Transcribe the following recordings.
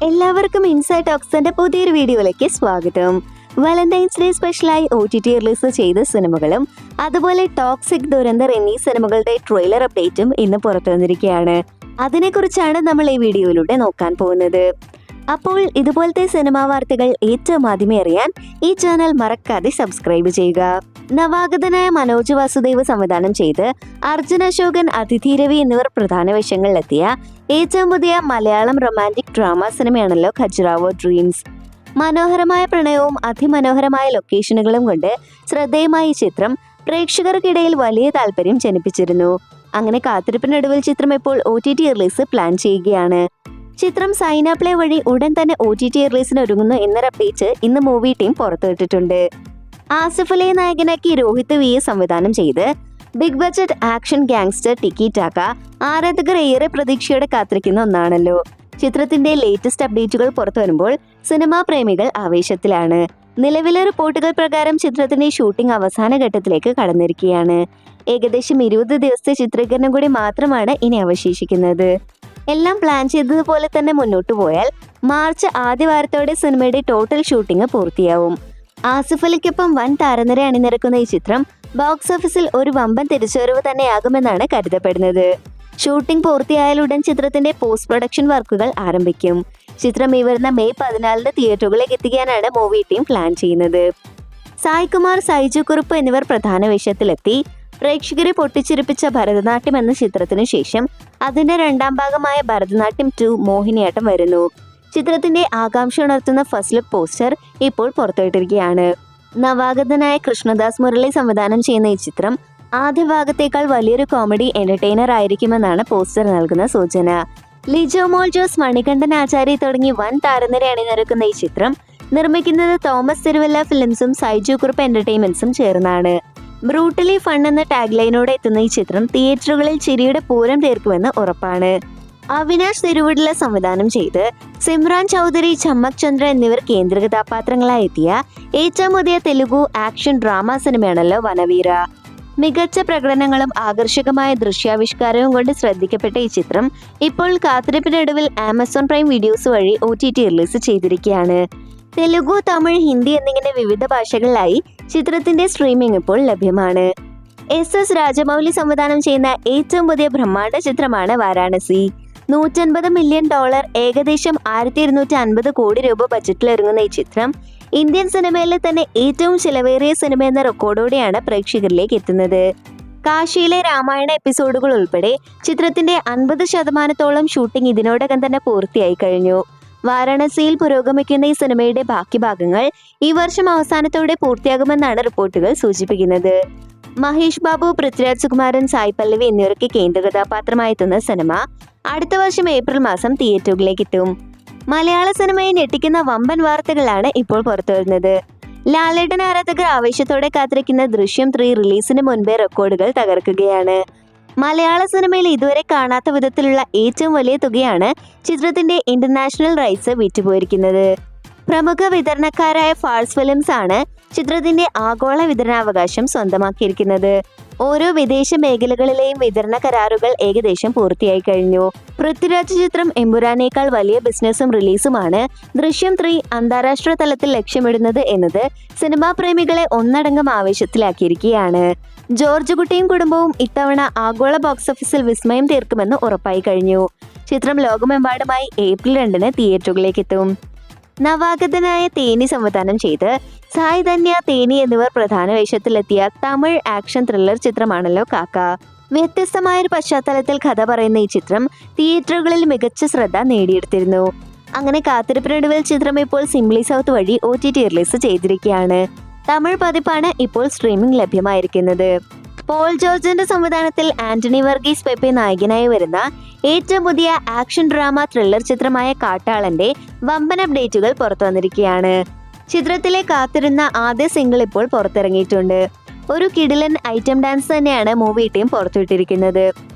എല്ലാവർക്കും ഇൻസൈഡ് ടോക്സിന്റെ പുതിയൊരു വീഡിയോയിലേക്ക് സ്വാഗതം. വാലന്റൈൻസ് ഡേ സ്പെഷ്യലായി OTT റിലീസ് ചെയ്ത സിനിമകളും അതുപോലെ ടോക്സിക് ദുരന്തർ എന്നീ സിനിമകളുടെ ട്രെയിലർ അപ്ഡേറ്റും ഇന്ന് പുറത്തു വന്നിരിക്കുകയാണ്. അതിനെക്കുറിച്ചാണ് നമ്മൾ ഈ വീഡിയോയിലൂടെ നോക്കാൻ പോകുന്നത്. അപ്പോൾ ഇതുപോലത്തെ സിനിമാ വാർത്തകൾ ഏറ്റവും ആദ്യമേ അറിയാൻ ഈ ചാനൽ മറക്കാതെ സബ്സ്ക്രൈബ് ചെയ്യുക. നവാഗതനായ മനോജ് വാസുദേവ് സംവിധാനം ചെയ്ത് അർജുൻ അശോകൻ, അതിഥി രവി എന്നിവർ പ്രധാന വേഷങ്ങളിലെത്തിയ ഏറ്റവും പുതിയ മലയാളം റൊമാൻറ്റിക് ഡ്രാമ സിനിമയാണല്ലോ ഖജുറാഹോ ഡ്രീംസ്. മനോഹരമായ പ്രണയവും അതിമനോഹരമായ ലൊക്കേഷനുകളും കൊണ്ട് ശ്രദ്ധേയമായ ഈ ചിത്രം പ്രേക്ഷകർക്കിടയിൽ വലിയ താല്പര്യം ജനിപ്പിച്ചിരുന്നു. അങ്ങനെ കാത്തിരിപ്പിനൊടുവിൽ ചിത്രം ഇപ്പോൾ OTT റിലീസ് പ്ലാൻ ചെയ്യുകയാണ്. ചിത്രം സൈന പ്ലേ വഴി ഉടൻ തന്നെ OTT റിലീസിന് ഒരുങ്ങുന്നു എന്നൊരു അപ്ഡേറ്റ് ഇന്ന് മൂവി ടീം പുറത്തുവിട്ടിട്ടുണ്ട്. ആസിഫ് അലിയെ നായകനാക്കി രോഹിത് VS സംവിധാനം ചെയ്ത് big budget action gangster tiki taka ആരാധകർ ഏറെ പ്രതീക്ഷയോടെ കാത്തിരിക്കുന്ന ഒന്നാണല്ലോ. ചിത്രത്തിന്റെ ലേറ്റസ്റ്റ് അപ്ഡേറ്റുകൾ പുറത്തു വരുമ്പോൾ സിനിമാ പ്രേമികൾ ആവേശത്തിലാണ്. നിലവിലെ റിപ്പോർട്ടുകൾ പ്രകാരം ചിത്രത്തിന്റെ ഷൂട്ടിംഗ് അവസാന ഘട്ടത്തിലേക്ക് കടന്നിരിക്കുകയാണ്. ഏകദേശം 20 ദിവസത്തെ ചിത്രീകരണം കൂടി മാത്രമാണ് ഇനി അവശേഷിക്കുന്നത്. എല്ലാം പ്ലാൻ ചെയ്തതുപോലെ തന്നെ മുന്നോട്ട് പോയാൽ മാർച്ച് ആദ്യ വാരത്തോടെ സിനിമയുടെ ടോട്ടൽ ഷൂട്ടിംഗ് പൂർത്തിയാവും. ആസിഫ് അലിക്കൊപ്പം വൻ താരനിര അണിനിരക്കുന്ന ഈ ചിത്രം ബോക്സ് ഓഫീസിൽ ഒരു വമ്പൻ തിരിച്ചുവരവ് തന്നെയാകുമെന്നാണ് കരുതപ്പെടുന്നത്. ഷൂട്ടിംഗ് പൂർത്തിയായാലുടൻ ചിത്രത്തിന്റെ പോസ്റ്റ് പ്രൊഡക്ഷൻ വർക്കുകൾ ആരംഭിക്കും. ചിത്രം ഈ വരുന്ന മെയ് 14 തിയേറ്ററുകളിലേക്ക് എത്തിക്കാനാണ് മൂവി ടീം പ്ലാൻ ചെയ്യുന്നത്. സായ് കുമാർ, സൈജു കുറുപ്പ് എന്നിവർ പ്രധാന വേഷത്തിലെത്തി പ്രേക്ഷകരെ പൊട്ടിച്ചിരിപ്പിച്ച ഭരതനാട്യം എന്ന ചിത്രത്തിനു ശേഷം അതിന്റെ രണ്ടാം ഭാഗമായ ഭരതനാട്യം 2 മോഹിനിയാട്ടം വരുന്നു. ചിത്രത്തിന്റെ ആകാംക്ഷ ഉണർത്തുന്ന ഫസ്റ്റ് ലുക്ക് പോസ്റ്റർ ഇപ്പോൾ പുറത്തുവിട്ടിരിക്കുകയാണ്. നവാഗതനായ കൃഷ്ണദാസ് മുരളി സംവിധാനം ചെയ്യുന്ന ഈ ചിത്രം ആദ്യ ഭാഗത്തേക്കാൾ വലിയൊരു കോമഡി എന്റർടൈനർ ആയിരിക്കുമെന്നാണ് പോസ്റ്റർ നൽകുന്ന സൂചന. ലിജോ മോൾ ജോസ്, മണികണ്ഠൻ ആചാര്യ തുടങ്ങി വൻ താരനിര അണിനിരക്കുന്ന ഈ ചിത്രം നിർമ്മിക്കുന്നത് തോമസ് തിരുവല്ല ഫിലിംസും സൈജു കുറുപ്പ് എന്റർടൈൻമെന്റ്സും ചേർന്നാണ്. ബ്രൂട്ടലി ഫൺ എന്ന ടാഗ് ലൈനോടെ എത്തുന്ന ഈ ചിത്രം തിയേറ്ററുകളിൽ ചിരിയുടെ പൂരം തീർക്കുമെന്ന് ഉറപ്പാണ്. അവിനാഷ് തിരുവിടല സംവിധാനം ചെയ്ത് സിമ്രാൻ ചൗധരി, ചമ്മക് ചന്ദ്ര എന്നിവർ കേന്ദ്ര കഥാപാത്രങ്ങളായി എത്തിയ ഏറ്റവും പുതിയ തെലുഗു ആക്ഷൻ ഡ്രാമ സിനിമയാണല്ലോ വനവീര. മികച്ച പ്രകടനങ്ങളും ആകർഷകമായ ദൃശ്യാവിഷ്കാരവും കൊണ്ട് ശ്രദ്ധിക്കപ്പെട്ട ഈ ചിത്രം ഇപ്പോൾ കാത്തിരിപ്പിനൊടുവിൽ ആമസോൺ പ്രൈം വീഡിയോസ് വഴി OTT റിലീസ് ചെയ്തിരിക്കുകയാണ്. തെലുഗു, തമിഴ്, ഹിന്ദി എന്നിങ്ങനെ വിവിധ ഭാഷകളിലായി ചിത്രത്തിന്റെ സ്ട്രീമിംഗ് ഇപ്പോൾ ലഭ്യമാണ്. SS രാജമൗലി സംവിധാനം ചെയ്യുന്ന ഏറ്റവും പുതിയ ബ്രഹ്മാണ്ഡ ചിത്രമാണ് വാരാണസി. $150 മില്യൺ, ഏകദേശം 1250 കോടി രൂപ ബജറ്റിൽ ഒരുങ്ങുന്ന ഈ ചിത്രം ഇന്ത്യൻ സിനിമയിലെ തന്നെ ഏറ്റവും ചിലവേറിയ സിനിമ എന്ന റെക്കോർഡോടെയാണ് പ്രേക്ഷകരിലേക്ക് എത്തുന്നത്. കാശിയിലെ രാമായണ എപ്പിസോഡുകൾ ഉൾപ്പെടെ ചിത്രത്തിന്റെ 50% ഷൂട്ടിംഗ് ഇതിനോടകം തന്നെ പൂർത്തിയായി കഴിഞ്ഞു. വാരാണസിയിൽ പുരോഗമിക്കുന്ന ഈ സിനിമയുടെ ബാക്കി ഭാഗങ്ങൾ ഈ വർഷം അവസാനത്തോടെ പൂർത്തിയാകുമെന്നാണ് റിപ്പോർട്ടുകൾ സൂചിപ്പിക്കുന്നത്. മഹേഷ് ബാബു, പൃഥ്വിരാജ് സുകുമാരൻ, സായ് പല്ലവി എന്നിവർക്ക് കേന്ദ്ര കഥാപാത്രമായി എത്തുന്ന സിനിമ അടുത്ത വർഷം ഏപ്രിൽ മാസം തിയേറ്ററുകളിലേക്ക് എത്തും. മലയാള സിനിമയെ ഞെട്ടിക്കുന്ന വമ്പൻ വാർത്തകളാണ് ഇപ്പോൾ പുറത്തു വരുന്നത്. ലാലേട്ടൻ ആരാധകർ ആവേശത്തോടെ കാത്തിരിക്കുന്ന ദൃശ്യം 3 റിലീസിന് മുൻപേ റെക്കോർഡുകൾ തകർക്കുകയാണ്. മലയാള സിനിമയിൽ ഇതുവരെ കാണാത്ത വിധത്തിലുള്ള ഏറ്റവും വലിയ തുകയാണ് ചിത്രത്തിന്റെ ഇന്റർനാഷണൽ റൈറ്റ്സ് വിറ്റുപോയിരിക്കുന്നത്. പ്രമുഖ വിതരണക്കാരായ ഫാൾസ് ഫിലിംസ് ആണ് ചിത്രത്തിന്റെ ആഗോള വിതരണാവകാശം സ്വന്തമാക്കിയിരിക്കുന്നത്. ഓരോ വിദേശ മേഖലകളിലെയും വിതരണ കരാറുകൾ ഏകദേശം പൂർത്തിയായി കഴിഞ്ഞു. പൃഥ്വിരാജ് ചിത്രം എമ്പുരാനേക്കാൾ വലിയ ബിസിനസ്സും റിലീസുമാണ് ദൃശ്യം 3 അന്താരാഷ്ട്ര തലത്തിൽ ലക്ഷ്യമിടുന്നത് എന്നത് സിനിമാ പ്രേമികളെ ഒന്നടങ്കം ആവേശത്തിലാക്കിയിരിക്കുകയാണ്. ജോർജ് കുട്ടിയും കുടുംബവും ഇത്തവണ ആഗോള ബോക്സ് ഓഫീസിൽ വിസ്മയം തീർക്കുമെന്ന് ഉറപ്പായി കഴിഞ്ഞു. ചിത്രം ലോകമെമ്പാടുമായി ഏപ്രിൽ 2 തിയേറ്ററുകളിലേക്ക് എത്തും. നവാഗതനായ തേനി സംവിധാനം ചെയ്ത് സായ് ധന്യ, തേനി എന്നിവർ പ്രധാന വേഷത്തിലെത്തിയ തമിഴ് ആക്ഷൻ ത്രില്ലർ ചിത്രമാണല്ലോ കാക്ക. വ്യത്യസ്തമായൊരു പശ്ചാത്തലത്തിൽ കഥ പറയുന്ന ഈ ചിത്രം തിയേറ്ററുകളിൽ മികച്ച ശ്രദ്ധ നേടിയെടുത്തിരുന്നു. അങ്ങനെ കാത്തിരിപ്പിനൊടുവിൽ ചിത്രം ഇപ്പോൾ സിംപ്ലി സൗത്ത് വഴി OTT റിലീസ് ചെയ്തിരിക്കുകയാണ്. തമിഴ് പതിപ്പാണ് ഇപ്പോൾ സ്ട്രീമിംഗ് ലഭ്യമായിരിക്കുന്നത്. പോൾ ജോർജിന്റെ സംവിധാനത്തിൽ ആന്റണി വർഗീസ് പെപ്പെ നായകനായി വരുന്ന ഏറ്റവും പുതിയ ആക്ഷൻ ഡ്രാമ ത്രില്ലർ ചിത്രമായ കാട്ടാളന്റെ വമ്പൻ അപ്ഡേറ്റുകൾ പുറത്തു വന്നിരിക്കുകയാണ്. ചിത്രത്തിലെ കാത്തിരുന്ന ആദ്യ സിംഗിൾ ഇപ്പോൾ പുറത്തിറങ്ങിയിട്ടുണ്ട്. ഒരു കിടിലൻ ഐറ്റം ഡാൻസ് തന്നെയാണ് മൂവി ടീം പുറത്തുവിട്ടിരിക്കുന്നത്.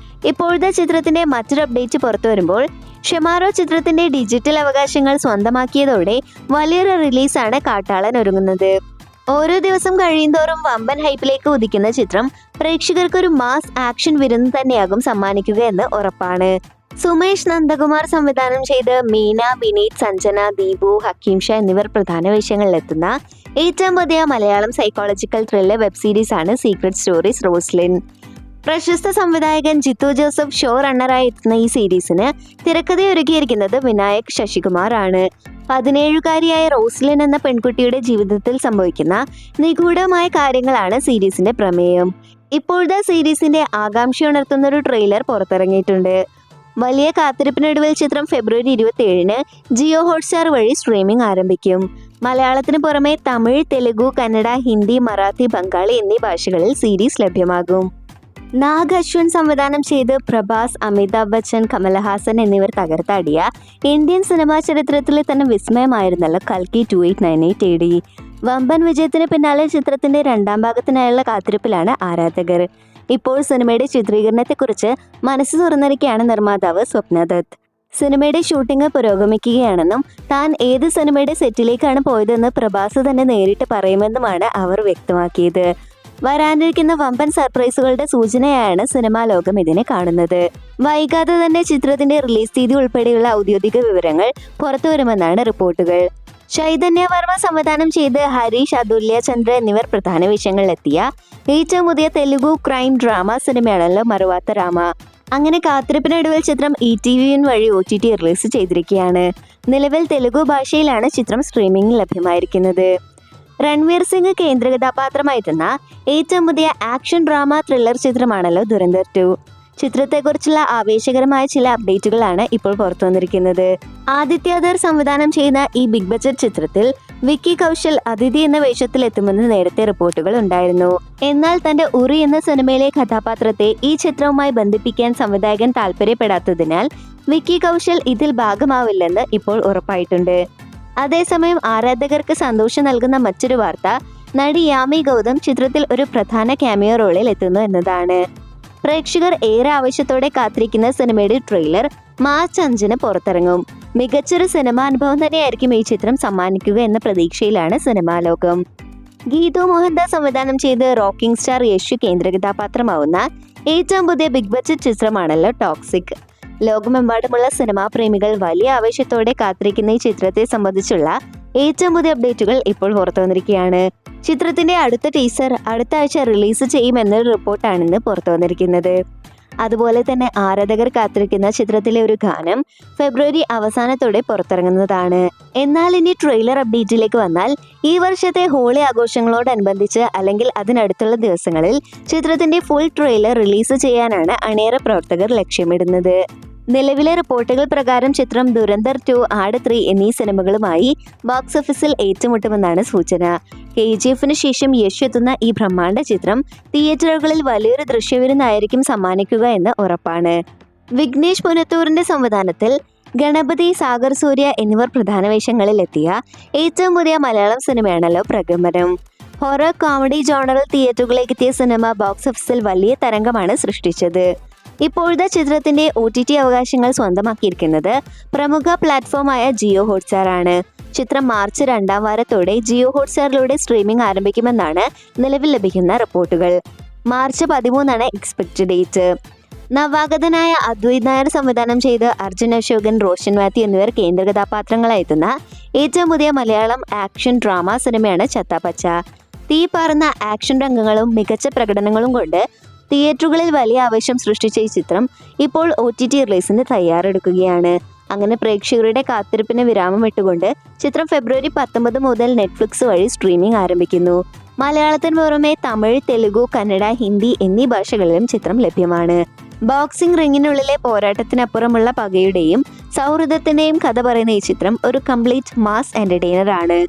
ഇപ്പോഴത്തെ ചിത്രത്തിന്റെ മറ്റൊരു അപ്ഡേറ്റ് പുറത്തു വരുമ്പോൾ ഷെമാറോ ചിത്രത്തിന്റെ ഡിജിറ്റൽ അവകാശങ്ങൾ സ്വന്തമാക്കിയതോടെ വലിയൊരു റിലീസാണ് കാട്ടാളൻ ഒരുങ്ങുന്നത്. ഓരോ ദിവസം കഴിയുന്തോറും വമ്പൻ ഹൈപ്പിലേക്ക് ഉദിക്കുന്ന ചിത്രം പ്രേക്ഷകർക്ക് ഒരു മാസ് ആക്ഷൻ വിരുന്ന് തന്നെയാകും സമ്മാനിക്കുക എന്ന് ഉറപ്പാണ്. സുമേഷ് നന്ദകുമാർ സംവിധാനം ചെയ്ത് മീന, വിനീത്, സഞ്ജന, ദീപു, ഹക്കീം ഷാ എന്നിവർ പ്രധാന വേഷങ്ങളിലെത്തുന്ന ഏറ്റവും പുതിയ Malayalam psychological thriller web series ആണ് സീക്രട്ട് സ്റ്റോറീസ് റോസ്ലിൻ. പ്രശസ്ത സംവിധായകൻ ജിത്തു ജോസഫ് ഷോ റണ്ണറായി എത്തുന്ന ഈ സീരീസിന് തിരക്കഥയൊരുക്കിയിരിക്കുന്നത് വിനായക് ശശികുമാർ ആണ്. 17-കാരിയായ റോസ്ലിൻ എന്ന പെൺകുട്ടിയുടെ ജീവിതത്തിൽ സംഭവിക്കുന്ന നിഗൂഢമായ കാര്യങ്ങളാണ് സീരീസിന്റെ പ്രമേയം. ഇപ്പോഴത്തെ സീരീസിന്റെ ആകാംക്ഷയുണർത്തുന്ന ഒരു ട്രെയിലർ പുറത്തിറങ്ങിയിട്ടുണ്ട്. വലിയ കാത്തിരിപ്പിനൊടുവിൽ ചിത്രം ഫെബ്രുവരി 27-ന് ജിയോ ഹോട്ട്സ്റ്റാർ വഴി സ്ട്രീമിംഗ് ആരംഭിക്കും. മലയാളത്തിന് പുറമെ തമിഴ്, തെലുഗു, കന്നഡ, ഹിന്ദി, മറാത്തി, ബംഗാളി എന്നീ ഭാഷകളിൽ സീരീസ് ലഭ്യമാകും. നാഗ് അശ്വിൻ സംവിധാനം ചെയ്ത് പ്രഭാസ്, അമിതാഭ് ബച്ചൻ, കമലഹാസൻ എന്നിവർ തകർത്താടിയ ഇന്ത്യൻ സിനിമാ ചരിത്രത്തിലെ തന്നെ വിസ്മയമായിരുന്നല്ലോ കൽക്കി 2898 AD. വമ്പൻ വിജയത്തിന് പിന്നാലെ ചിത്രത്തിന്റെ രണ്ടാം ഭാഗത്തിനായുള്ള കാത്തിരിപ്പിലാണ് ആരാധകർ. ഇപ്പോൾ സിനിമയുടെ ചിത്രീകരണത്തെക്കുറിച്ച് മനസ്സ് തുറന്നിരിക്കുകയാണ് നിർമ്മാതാവ് സ്വപ്ന ദത്ത്. സിനിമയുടെ ഷൂട്ടിംഗ് പുരോഗമിക്കുകയാണെന്നും താൻ ഏത് സിനിമയുടെ സെറ്റിലേക്കാണ് പോയതെന്ന് പ്രഭാസ് തന്നെ നേരിട്ട് പറയുമെന്നുമാണ് അവർ വ്യക്തമാക്കിയത്. വരാനിരിക്കുന്ന വമ്പൻ സർപ്രൈസുകളുടെ സൂചനയാണ് സിനിമാ ലോകം ഇതിനെ കാണുന്നത്. വൈകാതെ തന്നെ ചിത്രത്തിന്റെ റിലീസ് തീയതി ഉൾപ്പെടെയുള്ള ഔദ്യോഗിക വിവരങ്ങൾ പുറത്തുവരുമെന്നാണ് റിപ്പോർട്ടുകൾ. ചൈതന്യ വർമ്മ സംവിധാനം ചെയ്ത് ഹരീഷ്, അതുല്യ ചന്ദ്ര എന്നിവർ പ്രധാന വേഷങ്ങളിലെത്തിയ ഏറ്റവും പുതിയ തെലുഗു ക്രൈം ഡ്രാമ സിനിമയാണല്ലോ മറുവാത്ത രാമ. അങ്ങനെ കാത്തിരിപ്പിനൊടുവിൽ ചിത്രം ETV വഴി OTT റിലീസ് ചെയ്തിരിക്കുകയാണ്. നിലവിൽ തെലുഗു ഭാഷയിലാണ് ചിത്രം സ്ട്രീമിംഗിൽ ലഭ്യമായിരിക്കുന്നത്. രൺവീർ സിംഗ് കേന്ദ്ര കഥാപാത്രമായെത്തുന്ന ഏറ്റവും പുതിയ ആക്ഷൻ ഡ്രാമ ത്രില്ലർ ചിത്രമാണല്ലോ ദുരന്തർ 2. ചിത്രത്തെക്കുറിച്ചുള്ള ആവേശകരമായ ചില അപ്ഡേറ്റുകളാണ് ഇപ്പോൾ പുറത്തു വന്നിരിക്കുന്നത്. ആദിത്യധർ സംവിധാനം ചെയ്യുന്ന ഈ ബിഗ് ബഡ്ജറ്റ് ചിത്രത്തിൽ വിക്കി കൗശൽ അതിഥി എന്ന വേഷത്തിൽ എത്തുമെന്ന് നേരത്തെ റിപ്പോർട്ടുകൾ ഉണ്ടായിരുന്നു. എന്നാൽ തന്റെ ഉറി എന്ന സിനിമയിലെ കഥാപാത്രത്തെ ഈ ചിത്രവുമായി ബന്ധിപ്പിക്കാൻ സംവിധായകൻ താല്പര്യപ്പെടാത്തതിനാൽ വിക്കി കൗശൽ ഇതിൽ ഭാഗമാവില്ലെന്ന് ഇപ്പോൾ ഉറപ്പായിട്ടുണ്ട്. അതേസമയം ആരാധകർക്ക് സന്തോഷം നൽകുന്ന മറ്റൊരു വാർത്ത നടി യാമി ഗൗതം ചിത്രത്തിൽ ഒരു പ്രധാന ക്യാമിയോ റോളിൽ എത്തുന്നു എന്നതാണ്. പ്രേക്ഷകർ ഏറെ ആവശ്യത്തോടെ കാത്തിരിക്കുന്ന സിനിമയുടെ ട്രെയിലർ മാർച്ച് 5-ന് പുറത്തിറങ്ങും. മികച്ചൊരു സിനിമാ അനുഭവം തന്നെയായിരിക്കും ഈ ചിത്രം സമ്മാനിക്കുക എന്ന പ്രതീക്ഷയിലാണ് സിനിമാ ലോകം. ഗീതു മോഹൻദാസ് സംവിധാനം ചെയ്ത് റോക്കിംഗ് സ്റ്റാർ യശ് കേന്ദ്ര കഥാപാത്രമാവുന്ന ഏറ്റവും പുതിയ ബിഗ് ബഡ്ജറ്റ് ചിത്രമാണല്ലോ ടോക്സിക്. ലോകമെമ്പാടുമുള്ള സിനിമാ പ്രേമികൾ വലിയ ആവേശത്തോടെ കാത്തിരിക്കുന്ന ഈ ചിത്രത്തെ സംബന്ധിച്ചുള്ള ഏറ്റവും പുതിയ അപ്ഡേറ്റുകൾ ഇപ്പോൾ പുറത്തു വന്നിരിക്കുകയാണ്. ചിത്രത്തിന്റെ അടുത്ത ടീസർ അടുത്ത ആഴ്ച റിലീസ് ചെയ്യുമെന്നൊരു റിപ്പോർട്ടാണിന്ന് പുറത്തു വന്നിരിക്കുന്നത്. അതുപോലെ തന്നെ ആരാധകർ കാത്തിരിക്കുന്ന ചിത്രത്തിലെ ഒരു ഗാനം ഫെബ്രുവരി അവസാനത്തോടെ പുറത്തിറങ്ങുന്നതാണ്. എന്നാൽ ഇനി ട്രെയിലർ അപ്ഡേറ്റിലേക്ക് വന്നാൽ ഈ വർഷത്തെ ഹോളി ആഘോഷങ്ങളോടനുബന്ധിച്ച് അല്ലെങ്കിൽ അതിനടുത്തുള്ള ദിവസങ്ങളിൽ ചിത്രത്തിന്റെ ഫുൾ ട്രെയിലർ റിലീസ് ചെയ്യാനാണ് അണിയറ പ്രവർത്തകർ ലക്ഷ്യമിടുന്നത്. നിലവിലെ റിപ്പോർട്ടുകൾ പ്രകാരം ചിത്രം ദുരന്തർ 2, ആട് 3 എന്നീ സിനിമകളുമായി ബോക്സ് ഓഫീസിൽ ഏറ്റുമുട്ടുമെന്നാണ് സൂചന. KGF-ന് ശേഷം യശ് എത്തുന്ന ഈ ബ്രഹ്മാണ്ഡ ചിത്രം തിയേറ്ററുകളിൽ വലിയൊരു ദൃശ്യവിരുന്നായിരിക്കും സമ്മാനിക്കുക എന്ന് ഉറപ്പാണ്. വിഘ്നേഷ് പുനത്തൂറിന്റെ സംവിധാനത്തിൽ ഗണപതി, സാഗർ സൂര്യ എന്നിവർ പ്രധാന വേഷങ്ങളിൽ എത്തിയ ഏറ്റവും പുതിയ മലയാളം സിനിമയാണല്ലോ പ്രകമ്പനം. ഹൊറർ കോമഡി ജോണറിൽ തിയേറ്ററുകളിലേക്ക് എത്തിയ സിനിമ ബോക്സ് ഓഫീസിൽ വലിയ തരംഗമാണ് സൃഷ്ടിച്ചത്. ഇപ്പോഴത്തെ ചിത്രത്തിന്റെ OTT അവകാശങ്ങൾ സ്വന്തമാക്കിയിരിക്കുന്നത് പ്രമുഖ പ്ലാറ്റ്ഫോമായ ജിയോ ഹോട്ട്സ്റ്റാർ ആണ്. ചിത്രം മാർച്ച് 2-ാം വാരത്തോടെ ജിയോ ഹോട്ട്സ്റ്റാറിലൂടെ സ്ട്രീമിംഗ് ആരംഭിക്കുമെന്നാണ് നിലവിൽ ലഭിക്കുന്ന റിപ്പോർട്ടുകൾ. മാർച്ച് 13-ആണ് എക്സ്പെക്ട് ഡേറ്റ്. നവാഗതനായ അദ്വൈത് നായർ സംവിധാനം ചെയ്ത് അർജുൻ അശോകൻ, റോഷൻ മാത്യു എന്നിവർ കേന്ദ്ര കഥാപാത്രങ്ങളായെത്തുന്ന ഏറ്റവും പുതിയ മലയാളം ആക്ഷൻ ഡ്രാമ സിനിമയാണ് ചത്താപച്ച. തീ പാറുന്ന ആക്ഷൻ രംഗങ്ങളും മികച്ച പ്രകടനങ്ങളും കൊണ്ട് തിയേറ്ററുകളിൽ വലിയ ആവേശം സൃഷ്ടിച്ച ഈ ചിത്രം ഇപ്പോൾ OTT റിലീസിന് തയ്യാറെടുക്കുകയാണ്. അങ്ങനെ പ്രേക്ഷകരുടെ കാത്തിരിപ്പിന് വിരാമം ഇട്ടുകൊണ്ട് ചിത്രം ഫെബ്രുവരി 19 മുതൽ നെറ്റ്ഫ്ലിക്സ് വഴി സ്ട്രീമിംഗ് ആരംഭിക്കുന്നു. മലയാളത്തിന് പുറമെ തമിഴ്, തെലുഗു, കന്നഡ, ഹിന്ദി എന്നീ ഭാഷകളിലും ചിത്രം ലഭ്യമാണ്. ബോക്സിംഗ് റിങ്ങിനുള്ളിലെ പോരാട്ടത്തിനപ്പുറമുള്ള പകയുടെയും സൗഹൃദത്തിന്റെയും കഥ പറയുന്ന ഈ ചിത്രം ഒരു കംപ്ലീറ്റ് മാസ് എന്റർടൈനർ ആണ്.